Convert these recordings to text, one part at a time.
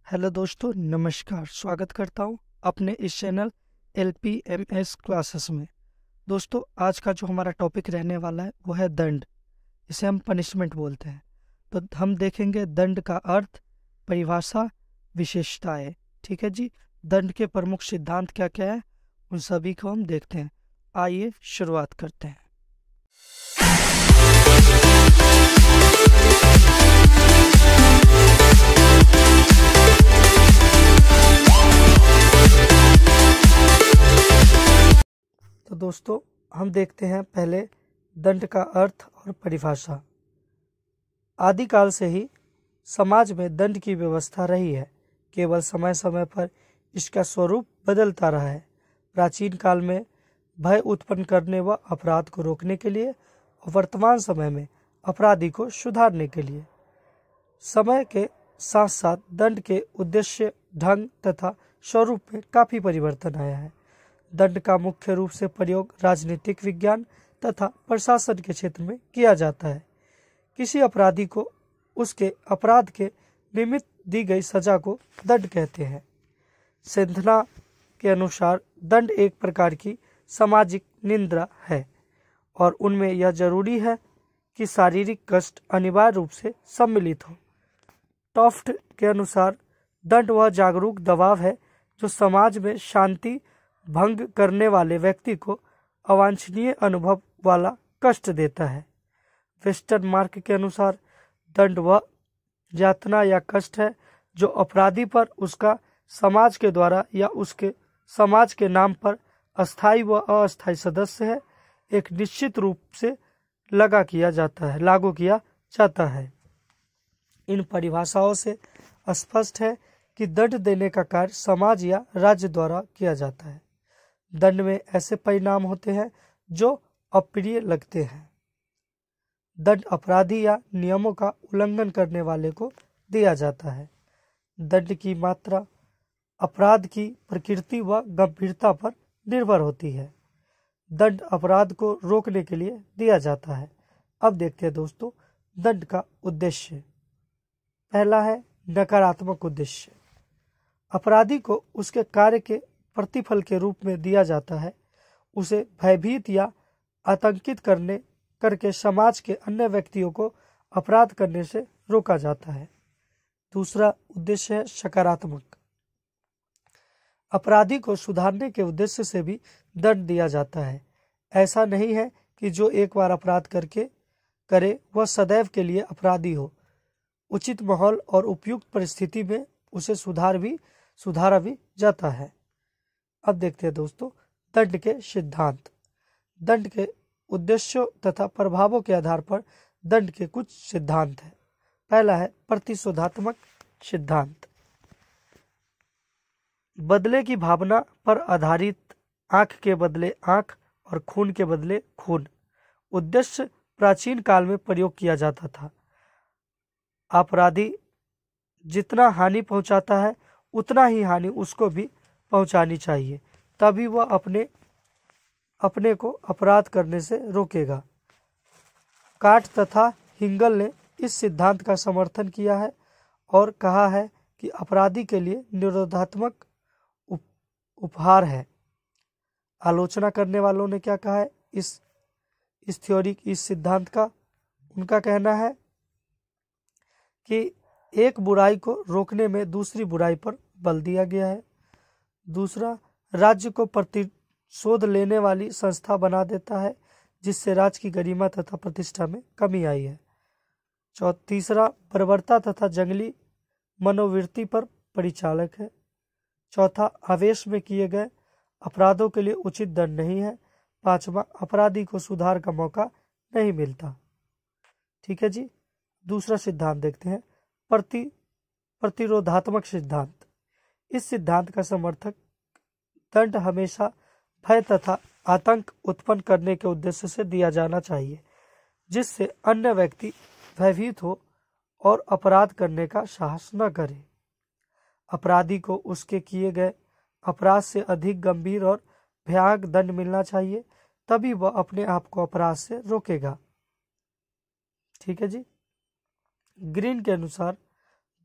Hello दोस्तों, नमस्कार। स्वागत करता हूँ अपने इस चैनल LPMS क्लासेस में। दोस्तों, आज का जो हमारा टॉपिक रहने वाला है वो है दंड। इसे हम पनिशमेंट बोलते हैं। तो हम देखेंगे दंड का अर्थ, परिभाषा, विशेषताएं। ठीक है जी। दंड के प्रमुख सिद्धांत क्या क्या है, उन सभी को हम देखते हैं। आइए शुरुआत करते हैं। तो दोस्तों, हम देखते हैं पहले दंड का अर्थ और परिभाषा। आदिकाल से ही समाज में दंड की व्यवस्था रही है, केवल समय समय पर इसका स्वरूप बदलता रहा है। प्राचीन काल में भय उत्पन्न करने व अपराध को रोकने के लिए और वर्तमान समय में अपराधी को सुधारने के लिए समय के साथ साथ दंड के उद्देश्य, ढंग तथा स्वरूप में काफी परिवर्तन आया है। दंड का मुख्य रूप से प्रयोग राजनीतिक विज्ञान तथा प्रशासन के क्षेत्र में किया जाता है। किसी अपराधी को उसके अपराध के निमित्त दी गई सजा को दंड कहते हैं। सिंथना के अनुसार दंड एक प्रकार की सामाजिक निंदा है और उनमें यह जरूरी है कि शारीरिक कष्ट अनिवार्य रूप से सम्मिलित हो। टॉफ्ट के अनुसार दंड वह जागरूक दबाव है जो समाज में शांति भंग करने वाले व्यक्ति को अवांछनीय अनुभव वाला कष्ट देता है। वेस्टर्न मार्क के अनुसार दंड वह यातना या कष्ट है जो अपराधी पर उसका समाज के द्वारा या उसके समाज के नाम पर अस्थायी व अस्थायी सदस्य है एक निश्चित रूप से लागू किया जाता है। इन परिभाषाओं से स्पष्ट है कि दंड देने का कार्य समाज या राज्य द्वारा किया जाता है। दंड में ऐसे परिणाम होते हैं जो अप्रिय लगते हैं। दंड अपराधी या नियमों का उल्लंघन करने वाले को दिया जाता है। दंड की मात्रा अपराध की प्रकृति व गंभीरता पर निर्भर होती है। दंड अपराध को रोकने के लिए दिया जाता है। अब देखते हैं दोस्तों दंड का उद्देश्य। पहला है नकारात्मक उद्देश्य। अपराधी को उसके कार्य के प्रतिफल के रूप में दिया जाता है। उसे भयभीत या आतंकित करके समाज के अन्य व्यक्तियों को अपराध करने से रोका जाता है। दूसरा उद्देश्य है सकारात्मक। अपराधी को सुधारने के उद्देश्य से भी दंड दिया जाता है। ऐसा नहीं है कि जो एक बार अपराध करे वह सदैव के लिए अपराधी हो। उचित माहौल और उपयुक्त परिस्थिति में उसे सुधारा भी जाता है। अब देखते हैं दोस्तों दंड के सिद्धांत। दंड के उद्देश्यों तथा प्रभावों के आधार पर दंड के कुछ सिद्धांत हैं। पहला है प्रतिशोधात्मक सिद्धांत। बदले की भावना पर आधारित आंख के बदले आंख और खून के बदले खून उद्देश्य प्राचीन काल में प्रयोग किया जाता था। अपराधी जितना हानि पहुंचाता है उतना ही हानि उसको भी पहुंचानी चाहिए, तभी वह अपने को अपराध करने से रोकेगा। काट तथा हिंगल ने इस सिद्धांत का समर्थन किया है और कहा है कि अपराधी के लिए निरोधात्मक उपहार है। आलोचना करने वालों ने क्या कहा है इस थ्योरी, इस सिद्धांत का? उनका कहना है कि एक बुराई को रोकने में दूसरी बुराई पर बल दिया गया है। दूसरा, राज्य को प्रतिशोध लेने वाली संस्था बना देता है जिससे राज्य की गरिमा तथा प्रतिष्ठा में कमी आई है। तीसरा, बर्बरता तथा जंगली मनोवृत्ति पर परिचालक है। चौथा, आवेश में किए गए अपराधों के लिए उचित दंड नहीं है। पांचवा, अपराधी को सुधार का मौका नहीं मिलता। ठीक है जी। दूसरा सिद्धांत देखते हैं प्रतिरोधात्मक सिद्धांत। इस सिद्धांत का समर्थक दंड हमेशा भय तथा आतंक उत्पन्न करने के उद्देश्य से दिया जाना चाहिए जिससे अन्य व्यक्ति भयभीत हो और अपराध करने का साहस न करे। अपराधी को उसके किए गए अपराध से अधिक गंभीर और भयानक दंड मिलना चाहिए, तभी वह अपने आप को अपराध से रोकेगा। ठीक है जी। ग्रीन के अनुसार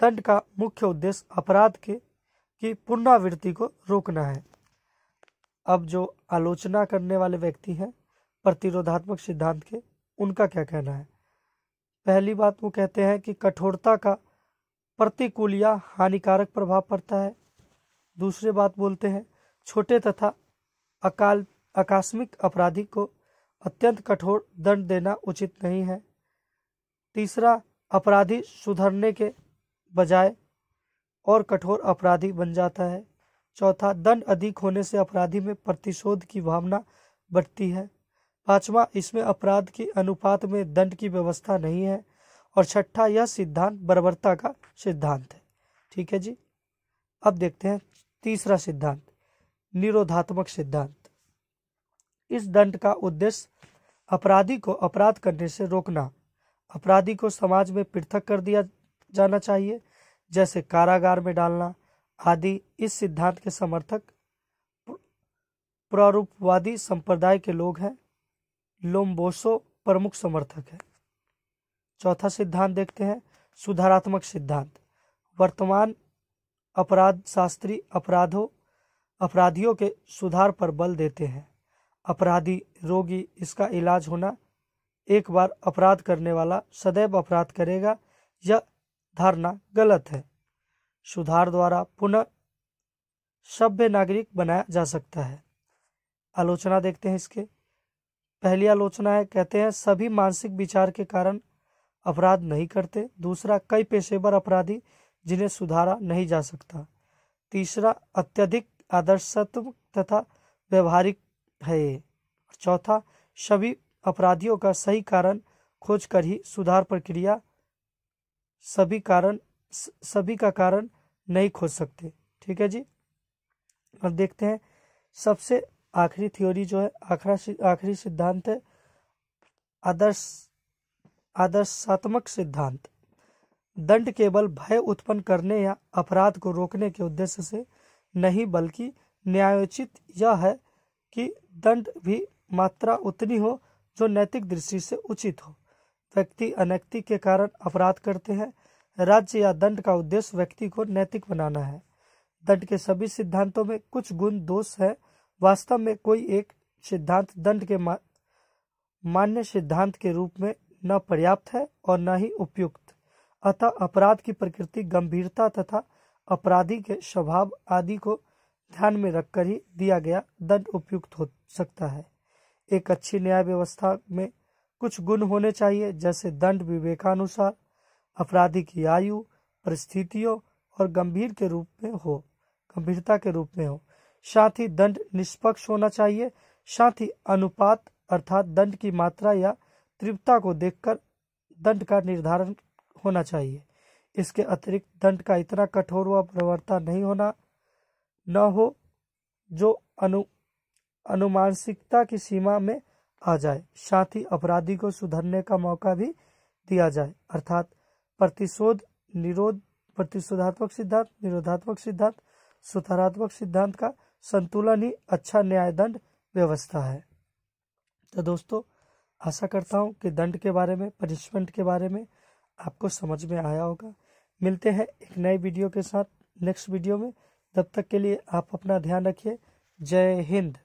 दंड का मुख्य उद्देश्य अपराध की पुनरावृत्ति को रोकना है। अब जो आलोचना करने वाले व्यक्ति हैं प्रतिरोधात्मक सिद्धांत के, उनका क्या कहना है। पहली बात वो कहते हैं कि कठोरता का प्रतिकूल या हानिकारक प्रभाव पड़ता है। दूसरी बात बोलते हैं छोटे तथा आकस्मिक अपराधी को अत्यंत कठोर दंड देना उचित नहीं है। तीसरा, अपराधी सुधरने के बजाय और कठोर अपराधी बन जाता है। चौथा, दंड अधिक होने से अपराधी में प्रतिशोध की भावना बढ़ती है। पांचवा, इसमें अपराध के अनुपात में दंड की व्यवस्था नहीं है। और छठा, यह सिद्धांत बर्बरता का सिद्धांत है। ठीक है जी। अब देखते हैं तीसरा सिद्धांत, निरोधात्मक सिद्धांत। इस दंड का उद्देश्य अपराधी को अपराध करने से रोकना। अपराधी को समाज में पृथक कर दिया जाना चाहिए, जैसे कारागार में डालना आदि। इस सिद्धांत के समर्थक प्रारूपवादी संप्रदाय के लोग हैं। लोम्बोसो प्रमुख समर्थक है। चौथा सिद्धांत देखते हैं, सुधारात्मक सिद्धांत। वर्तमान अपराध शास्त्री अपराधियों के सुधार पर बल देते हैं। अपराधी रोगी, इसका इलाज होना। एक बार अपराध करने वाला सदैव अपराध करेगा, यह धारणा गलत है। सुधार द्वारा पुनः सभ्य नागरिक बनाया जा सकता है। आलोचना देखते हैं इसके। पहली आलोचना है, कहते हैं सभी मानसिक विचार के कारण अपराध नहीं करते। दूसरा, कई पेशेवर अपराधी जिन्हें सुधारा नहीं जा सकता। तीसरा, अत्यधिक आदर्शात्मक तथा व्यवहारिक है ये। चौथा, सभी अपराधियों का सही कारण खोजकर ही सुधार प्रक्रिया सभी का कारण नहीं खोज सकते। ठीक है जी। अब देखते हैं सबसे आखिरी थ्योरी जो है, आखिरी सिद्धांत है आदर्शात्मक सिद्धांत। दंड केवल भय उत्पन्न करने या अपराध को रोकने के उद्देश्य से नहीं, बल्कि न्यायोचित यह है कि दंड भी मात्रा उतनी हो जो नैतिक दृष्टि से उचित हो। व्यक्ति अनैतिक के कारण अपराध करते हैं। राज्य या दंड का उद्देश्य व्यक्ति को नैतिक बनाना है। दंड के सभी सिद्धांतों में कुछ गुण दोष है। वास्तव में कोई एक सिद्धांत दंड के मान्य सिद्धांत के रूप में न पर्याप्त है और न ही उपयुक्त। अतः अपराध की प्रकृति, गंभीरता तथा अपराधी के स्वभाव आदि को ध्यान में रखकर ही दिया गया दंड उपयुक्त हो सकता है। एक अच्छी न्याय व्यवस्था में कुछ गुण होने चाहिए, जैसे दंड विवेकानुसार, अपराधी की आयु, परिस्थितियों और गंभीरता के रूप में हो। साथ ही दंड निष्पक्ष होना चाहिए। साथ ही अनुपात अर्थात दंड की मात्रा या तीव्रता को देखकर दंड का निर्धारण होना चाहिए। इसके अतिरिक्त दंड का इतना कठोर व प्रवृत्ति नहीं न हो जो अनुमानसिकता की सीमा में आ जाए। साथ ही अपराधी को सुधरने का मौका भी दिया जाए, अर्थात प्रतिशोधात्मक सिद्धांत, निरोधात्मक सिद्धांत, सुधारात्मक सिद्धांत का संतुलन ही अच्छा न्याय दंड व्यवस्था है। तो दोस्तों, आशा करता हूँ कि दंड के बारे में, पनिशमेंट के बारे में आपको समझ में आया होगा। मिलते हैं एक नए वीडियो के साथ नेक्स्ट वीडियो में। तब तक के लिए आप अपना ध्यान रखिए। जय हिंद।